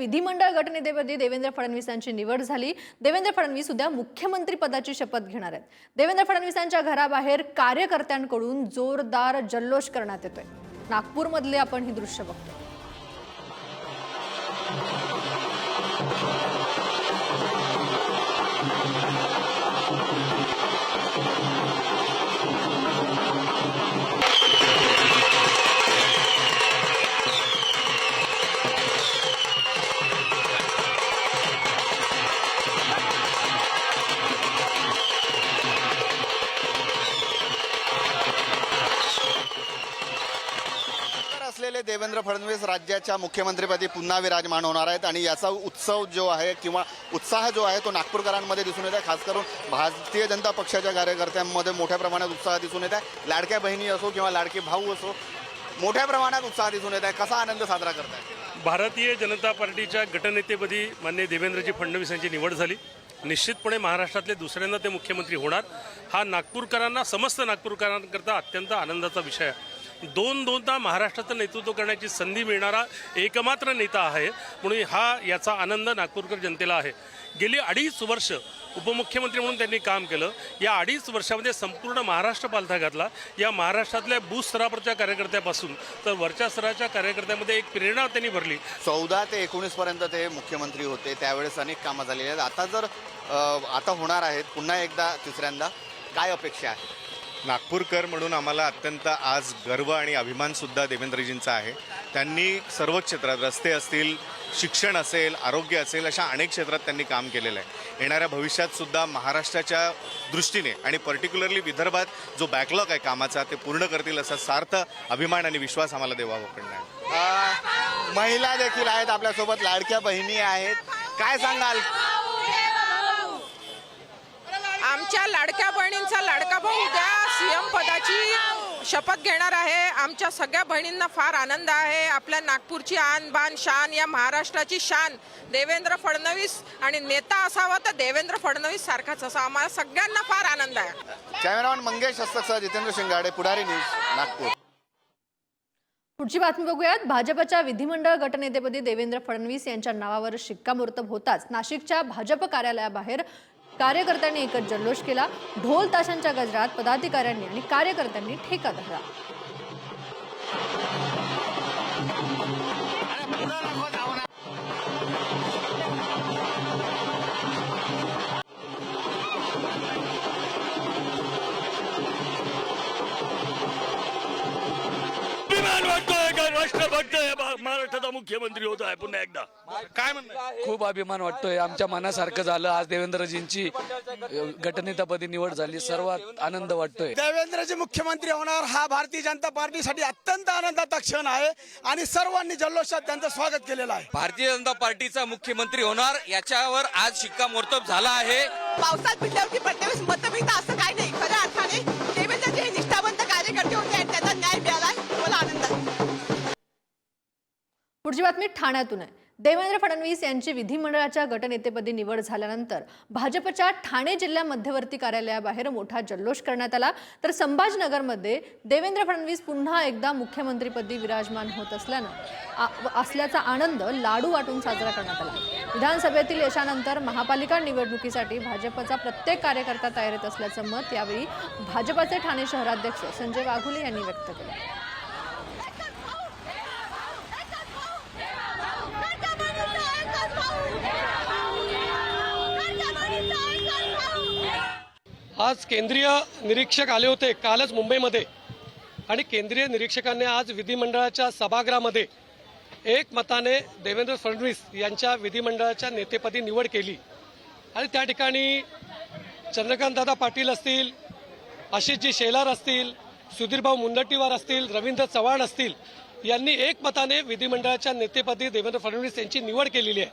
विधिमंडळ गटनेतेपदी देवेंद्र फडणवीस यांची निवड झाली। देवेंद्र फडणवीस उद्या मुख्यमंत्री पदाची शपथ घेणार आहेत। देवेंद्र फडणवीसांच्या घराबाहेर कार्यकर्त्यांकडून जोरदार जल्लोष करण्यात येतोय। नागपूरमधले आपण ही दृश्य बघतोय। असलेले देवेंद्र फडणवीस राज्याच्या मुख्यमंत्रीपदी पुन्हा विराजमान होणार आहेत आणि याचा उत्सव जो आहे किंवा उत्साह जो आहे तो नागपूरकरांमध्ये दिसून येत आहे। खास करून भारतीय जनता पक्षाच्या कार्यकर्त्यांमध्ये मोठ्या प्रमाणात उत्साह दिसून येत आहे। लाडक्या बहिणी असो किंवा लाडके भाऊ असो, मोठ्या प्रमाणात उत्साह दिसून येत आहे। कसा आनंद साजरा करताय? भारतीय जनता पार्टीच्या गटनेतेपदी माननीय देवेंद्रजी फडणवीस यांची निवड झाली। निश्चितपणे महाराष्ट्रातले दुसऱ्यांदा ते मुख्यमंत्री होणार हा नागपूरकरांना, समस्त नागपूरकरांकरता अत्यंत आनंदाचा विषय आहे। दोनदा महाराष्ट्राचं नेतृत्व करण्याची संधी मिळणारा एकमात्र नेता आहे, म्हणून याचा आनंद नागपूरकर जनतेला आहे। गेली 2.5 वर्ष उपमुख्यमंत्री म्हणून त्यांनी काम केलं। या 2.5 वर्षामध्ये संपूर्ण महाराष्ट्र पालथा घातला। या महाराष्ट्रातल्या बूथ स्तरावरच्या कार्यकर्त्यापासून तर वरच्या स्तराच्या कार्यकर्त्यामध्ये एक प्रेरणा त्यांनी भरली। 14 ते 19 पर्यंत ते मुख्यमंत्री होते, त्यावेळेस अनेक कामं झालेली आहेत। आता होणार आहेत पुन्हा एकदा तिसऱ्यांदा, काय अपेक्षा आहे? नागपूरकर म्हणून आम्हाला अत्यंत आज गर्व आणि अभिमानसुद्धा देवेंद्रजींचा आहे। त्यांनी सर्व क्षेत्रात, रस्ते असतील, शिक्षण असेल, आरोग्य असेल, अशा अनेक क्षेत्रात त्यांनी काम केलेलं आहे। येणाऱ्या भविष्यातसुद्धा महाराष्ट्राच्या दृष्टीने आणि पर्टिक्युलरली विदर्भात जो बॅकलॉग आहे कामाचा ते पूर्ण करतील असा सार्थ अभिमान आणि विश्वास आम्हाला देवाकडून आहे। महिला देखील आहेत आपल्यासोबत, लाडक्या बहिणी आहेत, काय सांगाल? आमच्या लाडक्या बहिणींचा लाडका भाऊ उद्या सीएम पदाची शपथ घेणार आहे। आमच्या सगळ्या बहिणींना फार आनंद आहे। आपल्या नागपूरची आन बान शान, या महाराष्ट्राची शान देवेंद्र फडणवीस, आणि नेता असावा तर देवेंद्र फडणवीस सारखाच असा, आम्हाला सगळ्यांना फार आनंद आहे। कॅमेरामॅन मंगेश हस्तकसह जितेंद्र शिंगाडे, पुढारी न्यूज, नागपूर। पुढची बातमी बघूयात। भाजपच्या विधिमंडळ गटनेतेपदी देवेंद्र फडणवीस यांच्या नावावर शिक्कामोर्तब होताच नाशिकच्या भाजप कार्यालयाबाहेर कार्यकर्त्यांनी एकच जल्लोष केला। ढोल ताशांच्या गजरात पदाधिकाऱ्यांनी आणि कार्यकर्त्यांनी ठेका धरला। राष्ट्रभक्त महाराष्ट्राचा मुख्यमंत्री होत आहे पुन्हा एकदा, काय म्हणतात? खूप अभिमान वाटतोय। आमच्या मनासारखं झालं। आज देवेंद्रजींची गटनेतापदी निवड झाली, सर्वात आनंद वाटतोय। देवेंद्रजी मुख्यमंत्री होणार हा भारतीय जनता पार्टीसाठी अत्यंत आनंदाचा क्षण आहे आणि सर्वांनी जल्लोषात त्यांचं स्वागत केलेलं आहे। भारतीय जनता पार्टीचा मुख्यमंत्री होणार याच्यावर आज शिक्कामोर्तब झाला आहे। पावसात भिजल्यावरती फडणवीस मतं मिळतात असं काही नाही। खऱ्या अर्थाने देवेंद्रजी हे निष्ठावंत कार्यकर्ते होते आणि त्यांना न्याय मिळाला, मला आनंद आहे। पुढची बातमी ठाण्यातून आहे। देवेंद्र फडणवीस यांची विधिमंडळाच्या गटनेतेपदी निवड झाल्यानंतर भाजपच्या ठाणे जिल्हा मध्यवर्ती कार्यालयाबाहेर मोठा जल्लोष करण्यात आला। तर संभाजीनगरमध्ये देवेंद्र फडणवीस पुन्हा एकदा मुख्यमंत्रीपदी विराजमान होत असल्याचा आनंद लाडू वाटून साजरा करण्यात आला। विधानसभेतील यशानंतर महापालिका निवडणुकीसाठी भाजपचा प्रत्येक कार्यकर्ता तयारीत असल्याचं मत यावेळी भाजपचे ठाणे शहराध्यक्ष संजय वाघुले यांनी व्यक्त केलं। आज केंद्रीय निरीक्षक आले होते कालच मुंबईमध्ये, आणि केंद्रीय निरीक्षकांनी आज विधिमंडळाच्या सभागृहामध्ये एकमताने देवेंद्र फडणवीस यांच्या विधिमंडळाच्या नेतेपदी निवड केली। आणि त्या ठिकाणी चंद्रकांतदादा पाटील असतील, आशिषजी शेलार असतील, सुधीरभाऊ मुनगंटीवार असतील, रवींद्र चव्हाण असतील, यांनी एकमताने विधिमंडळाच्या नेतेपदी देवेंद्र फडणवीस यांची निवड केलेली आहे।